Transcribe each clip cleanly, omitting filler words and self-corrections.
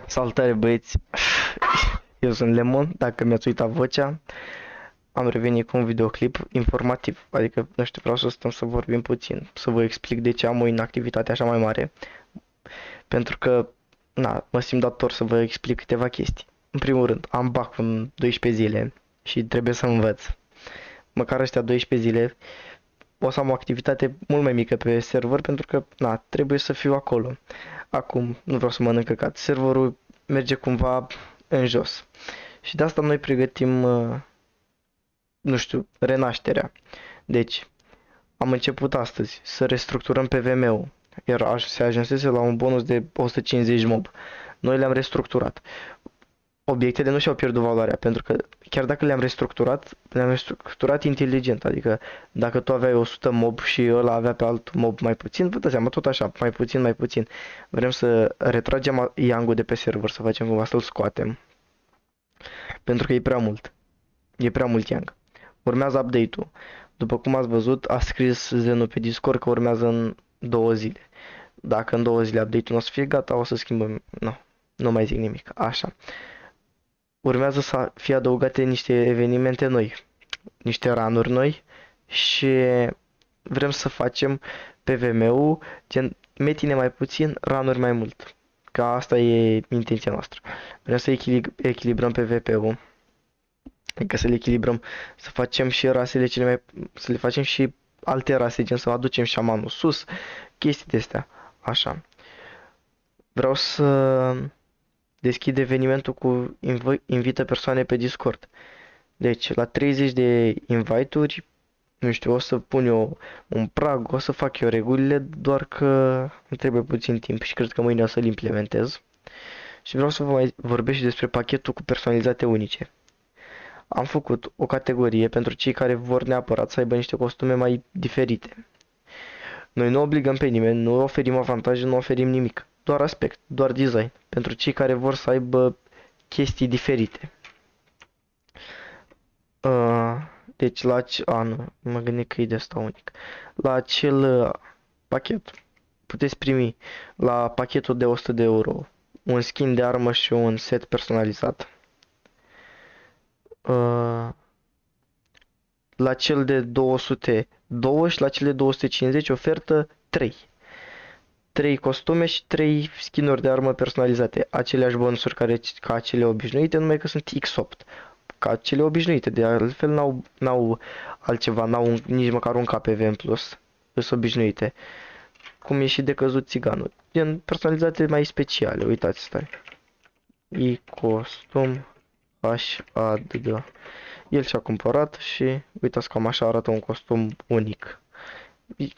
Salutare băieți, eu sunt Lemon, dacă mi-ați uitat vocea, am revenit cu un videoclip informativ, adică, nu știu, vreau să stăm să vorbim puțin, să vă explic de ce am o inactivitate așa mai mare, pentru că, na, mă simt dator să vă explic câteva chestii. În primul rând, am bac în 12 zile și trebuie să învăț. Măcar ăștia 12 zile o să am o activitate mult mai mică pe server pentru că, na, trebuie să fiu acolo. Acum, nu vreau să mănânc căcat, serverul merge cumva în jos. Și de asta noi pregătim, nu știu, renașterea. Deci, am început astăzi să restructurăm PVM-ul, iar se ajunsese la un bonus de 150 mob. Noi le-am restructurat. Obiectele nu și-au pierdut valoarea, pentru că chiar dacă le-am restructurat inteligent, adică dacă tu aveai 100 mob și ăla avea pe alt mob mai puțin, vă dați seama, tot așa, mai puțin, mai puțin. Vrem să retragem Yang-ul de pe server, să facem cumva să-l scoatem, pentru că e prea mult. E prea mult Yang. Urmează update-ul. După cum ați văzut, a scris Zenu pe Discord că urmează în 2 zile. Dacă în 2 zile update-ul nu o să fie gata, o să schimbăm. Nu mai zic nimic. Așa. Urmează să fie adăugate niște evenimente noi, niște ranuri noi și vrem să facem PVM-ul gen metine mai puțin, ranuri mai mult. Ca asta e intenția noastră. Vrem să echilibrăm PVP-ul. Adică să le echilibrăm, să facem și rasele cele mai, să le facem și alte rase, gen să aducem șamanul sus, chestii de astea. Așa. Vreau să deschid evenimentul cu invită persoane pe Discord. Deci, la 30 de invite-uri, nu știu, o să pun eu un prag, o să fac eu regulile, doar că îmi trebuie puțin timp și cred că mâine o să-l implementez. Și vreau să vă mai vorbesc și despre pachetul cu personalizate unice. Am făcut o categorie pentru cei care vor neapărat să aibă niște costume mai diferite. Noi nu obligăm pe nimeni, nu oferim avantaje, nu oferim nimic. Doar aspect, doar design. Pentru cei care vor să aibă chestii diferite. Deci la nu, mă gândesc că e de asta unic. La acel pachet puteți primi la pachetul de 100 de euro un skin de armă și un set personalizat. La cel de 200 2 și la cel de 250 ofertă 3. 3 costume și 3 skin-uri de armă personalizate. Aceleași bonusuri ca cele obișnuite, numai că sunt X8. Ca cele obișnuite, de altfel n-au altceva, n-au nici măcar un KPV în plus. Sunt obișnuite. Cum e și de căzut țiganul. Gen personalizate mai speciale, uitați, stai. E costum HADD. El și-a cumpărat și uitați cam așa arată un costum unic.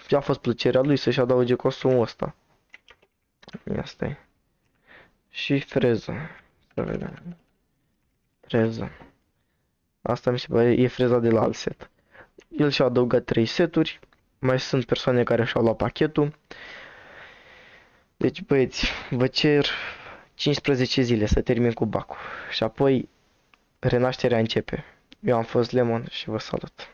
A fost plăcerea lui să-și adauge costumul ăsta. Asta e. Și freză. Să vedem. Freză. Asta mi se pare, e freza de la alt set. El și-a adăugat 3 seturi. Mai sunt persoane care și-au luat pachetul. Deci băieți, vă cer 15 zile să termin cu bacul. Și apoi renașterea începe. Eu am fost Lemon și vă salut.